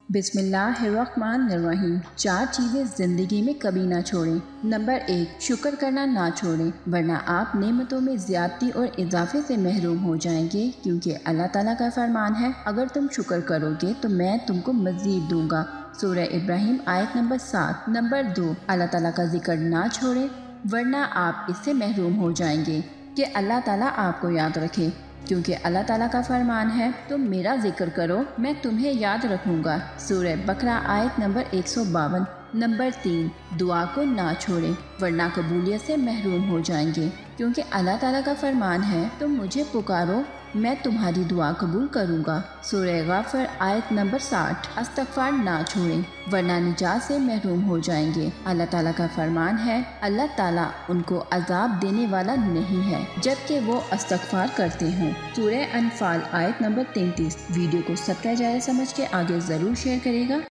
बिस्मिल्लाहिर्रहमानिर्रहीम। 4 चीज़ें ज़िंदगी में कभी ना छोड़ें। नंबर 1, शुक्र करना ना छोड़ें, वरना आप नेमतों में ज़्यादती और इजाफे से महरूम हो जाएंगे, क्योंकि अल्लाह ताला का फरमान है, अगर तुम शुक्र करोगे तो मैं तुमको मज़ीद दूंगा। सूरह इब्राहिम आयत नंबर 7। नंबर 2, अल्लाह ताला का जिक्र ना छोड़ें, वरना आप इससे महरूम हो जाएंगे कि अल्लाह ताला आपको याद रखे, क्योंकि अल्लाह ताला का फरमान है, तुम मेरा जिक्र करो मैं तुम्हें याद रखूंगा। सूरह बकरा आयत नंबर 152। नंबर 3, दुआ को ना छोड़ें, वरना कबूलियत से महरूम हो जाएंगे, क्योंकि अल्लाह ताला का फरमान है, तुम मुझे पुकारो मैं तुम्हारी दुआ कबूल करूंगा। सूरह गाफिर आयत नंबर 60। इस्तग़फ़ार ना छोड़ें, वरना निजात से महरूम हो जाएंगे। अल्लाह ताला का फरमान है, अल्लाह ताला उनको अजाब देने वाला नहीं है जबकि वो इस्तग़फ़ार करते हों। सूरह अनफाल आयत नंबर 33। वीडियो को सदका जारिया समझ के आगे ज़रूर शेयर करेगा।